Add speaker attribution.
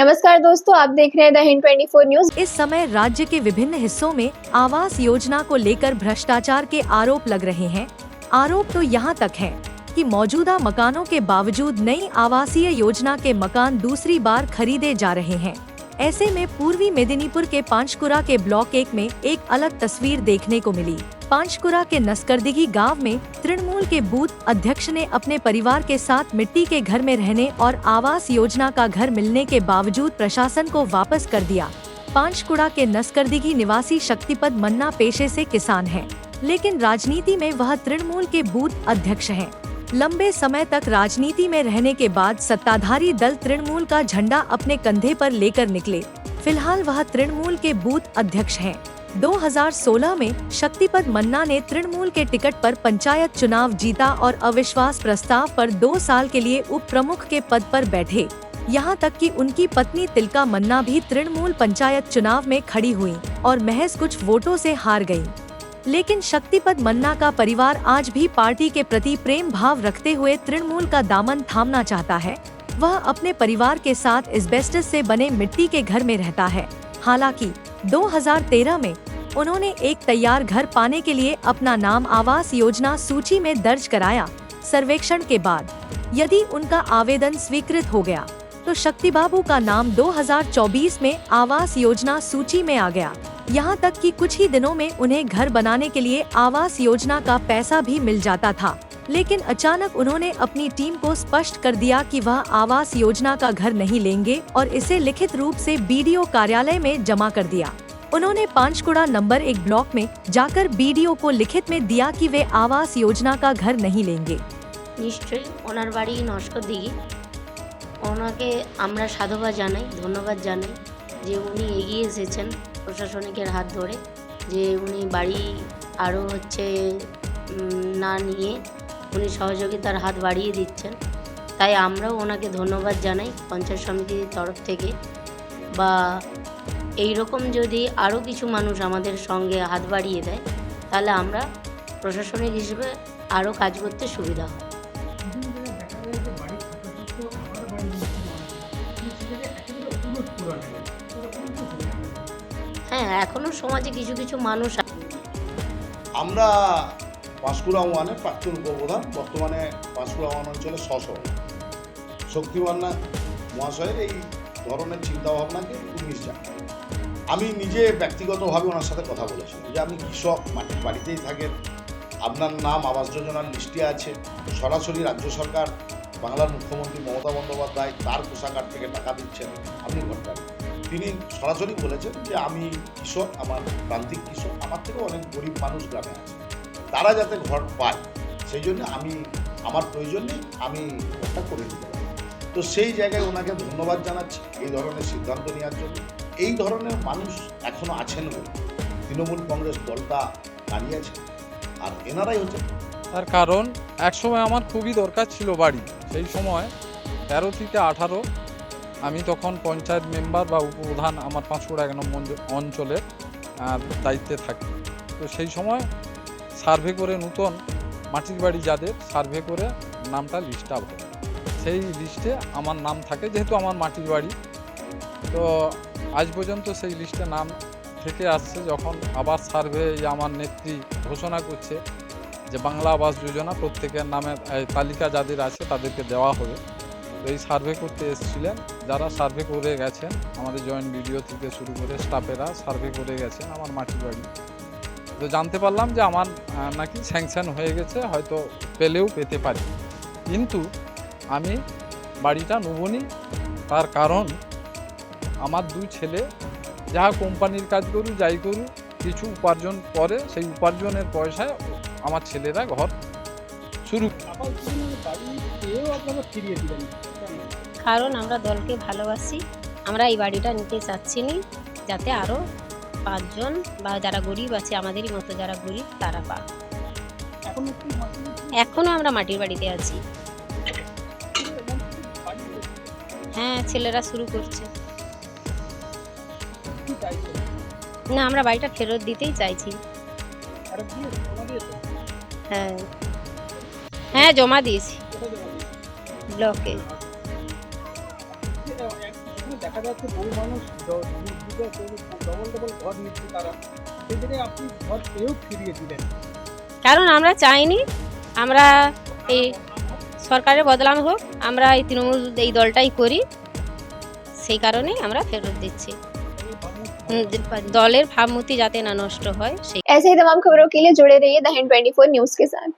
Speaker 1: नमस्कार दोस्तों, आप देख रहे हैं द हिंद 24 न्यूज।
Speaker 2: इस समय राज्य के विभिन्न हिस्सों में आवास योजना को लेकर भ्रष्टाचार के आरोप लग रहे हैं। आरोप तो यहाँ तक है कि मौजूदा मकानों के बावजूद नई आवासीय योजना के मकान दूसरी बार खरीदे जा रहे हैं। ऐसे में पूर्वी मेदिनीपुर के पांचकुरा के ब्लॉक 1 में एक अलग तस्वीर देखने को मिली। पांचकुरा के नस्करदिघी गांव में तृणमूल के बूथ अध्यक्ष ने अपने परिवार के साथ मिट्टी के घर में रहने और आवास योजना का घर मिलने के बावजूद प्रशासन को वापस कर दिया। पांचकुरा के नस्करदिघी निवासी शक्तिपद मन्ना पेशे से किसान हैं, लेकिन राजनीति में वह तृणमूल के बूथ अध्यक्ष हैं। लंबे समय तक राजनीति में रहने के बाद सत्ताधारी दल तृणमूल का झंडा अपने कंधे पर लेकर निकले। फिलहाल वह तृणमूल के बूथ अध्यक्ष हैं। 2016 में शक्तिपद मन्ना ने तृणमूल के टिकट पर पंचायत चुनाव जीता और अविश्वास प्रस्ताव पर 2 साल के लिए उप प्रमुख के पद पर बैठे। यहाँ तक कि उनकी पत्नी तिलका मन्ना भी तृणमूल पंचायत चुनाव में खड़ी हुई और महज कुछ वोटों से हार गयी। लेकिन शक्तिपद मन्ना का परिवार आज भी पार्टी के प्रति प्रेम भाव रखते हुए तृणमूल का दामन थामना चाहता है। वह अपने परिवार के साथ एस्बेस्टस से बने मिट्टी के घर में रहता है। हालांकि 2013 में उन्होंने एक तैयार घर पाने के लिए अपना नाम आवास योजना सूची में दर्ज कराया। सर्वेक्षण के बाद यदि उनका आवेदन स्वीकृत हो गया तो शक्ति बाबू का नाम 2024 में आवास योजना सूची में आ गया। यहाँ तक कि कुछ ही दिनों में उन्हें घर बनाने के लिए आवास योजना का पैसा भी मिल जाता था। लेकिन अचानक उन्होंने अपनी टीम को स्पष्ट कर दिया कि वह आवास योजना का घर नहीं लेंगे और इसे लिखित रूप से बीडीओ कार्यालय में जमा कर दिया। उन्होंने पांचकुड़ा नंबर 1 ब्लॉक में जाकर बीडीओ को लिखित में दिया कि वे आवास योजना का घर नहीं लेंगे।
Speaker 3: নিশ্চয়ই ওনার বাড়ি নস্করদিঘি। ওনাকে আমরা সাধুবাদ জানাই, ধন্যবাদ জানাই যে উনি এগিয়ে এসেছেন প্রশাসনিকের হাত ধরে, যে উনি বাড়ি আরও না নিয়ে উনি সহযোগিতার হাত বাড়িয়ে দিচ্ছেন। তাই আমরাও ওনাকে ধন্যবাদ জানাই পঞ্চায়েত সমিতির তরফ থেকে। বা এই রকম যদি আরও কিছু মানুষ আমাদের সঙ্গে হাত বাড়িয়ে দেয় তাহলে আমরা প্রশাসনিক হিসেবে আরও কাজ করতে সুবিধা হয়। হ্যাঁ, এখনো সমাজে কিছু কিছু মানুষ
Speaker 4: আমরা পাঁশকুড়া ওয়ানের প্রাক্তন উপপ্রধান, বর্তমানে পাঁশকুড়া ওয়ান অঞ্চলের শক্তি মান্না মহাশয়ের এই ধরনের চিন্তাভাবনাকে উনিশ জানাই। আমি নিজে ব্যক্তিগতভাবে ওনার সাথে কথা বলেছি যে আপনি কৃষক, মাটির বাড়িতেই থাকেন, আপনার নাম আবাস যোজনার লিস্টে আছে, সরাসরি রাজ্য সরকার বাংলার মুখ্যমন্ত্রী মমতা বন্দ্যোপাধ্যায় তার কোষাগার থেকে টাকা দিচ্ছেন, আপনি ঘরটা। তিনি সরাসরি বলেছেন যে আমি কৃষক, আমার প্রান্তিক কৃষক, আমার থেকেও অনেক গরিব মানুষ গ্রামে আছে, তারা যাতে ঘর পায় সেই জন্য আমার প্রয়োজন নেই, আমি ঘরটা করে দিতে পারি। তো সেই জায়গায় ওনাকে ধন্যবাদ জানাচ্ছি এই ধরনের সিদ্ধান্ত নেওয়ার জন্য। এই ধরনের মানুষ এখনও আছেন বলে তৃণমূল কংগ্রেস দলটা দাঁড়িয়ে আছে, আর এনারাই হচ্ছে
Speaker 5: তার কারণ। একসময় আমার খুবই দরকার ছিল বাড়ি, সেই সময় 13 থেকে 18 আমি তখন পঞ্চায়েত মেম্বার বা উপপ্রধান আমার পাঁশকুড়া 1 নম্বর অঞ্চলের দায়িত্বে থাকি। তো সেই সময় সার্ভে করে নতুন মাটির বাড়ি যাদের সার্ভে করে নামটা লিস্ট আপ হয়, সেই লিস্টে আমার নাম থাকে যেহেতু আমার মাটির বাড়ি। তো আজ পর্যন্ত সেই লিস্টে নাম থেকে আসছে। যখন আবার সার্ভে আমার নেত্রী ঘোষণা করছে যে বাংলা আবাস যোজনা প্রত্যেকের নামে তালিকা যাদের আছে তাদেরকে দেওয়া হবে, তো এই সার্ভে করতে এসেছিলেন যারা সার্ভে করে গেছেন, আমাদের জয়েন্ট ভিডিও থেকে শুরু করে স্টাফেরা সার্ভে করে গেছেন আমার মাটির বাড়ি। তো জানতে পারলাম যে আমার নাকি স্যাংশন হয়ে গেছে, হয়তো পেলেও পেতে পারি, কিন্তু আমি বাড়িটা নেবনি। তার কারণ আমার 2 ছেলে যা কোম্পানির কাজ করুক যাই করুক কিছু উপার্জন করে, সেই উপার্জনের পয়সায় আমার ছেলেরা ঘর শুরু।
Speaker 3: কারণ আমরা দলকে ভালোবাসি, আমরা এই বাড়িটা নিতে চাচ্ছি না, যাতে আরও 5 জন বা যারা গরিব আছে আমাদেরই মতো যারা গরিব তারা পায়। এখনো আমরা মাটির বাড়িতে আছি। হ্যাঁ, ছেলেরা শুরু করছে। না, আমরা বাড়িটা ফেরত দিতেই চাইছি। হ্যাঁ হ্যাঁ, জমা দিয়েছি ব্লকে।
Speaker 6: সময় দেখা যাচ্ছে বহু মানুষ ডবল ডবল ঘর নিচ্ছে তারা, সেই জায়গায় আপনি ঘর পেয়েও ফিরিয়ে দিলেন।
Speaker 7: কারণ আমরা চাইনি আমরা এই সরকারের বদলাম হোক, আমরা এই তৃণমূল এই দলটাই করি, সেই কারণেই আমরা ফেরত দিচ্ছি। দলের ভাবমূর্তি যাতে না নষ্ট হয় সেই।
Speaker 1: ऐसे ही तमाम खबरों के लिए जुड़े रहिए द हिंद 24 न्यूज के साथ।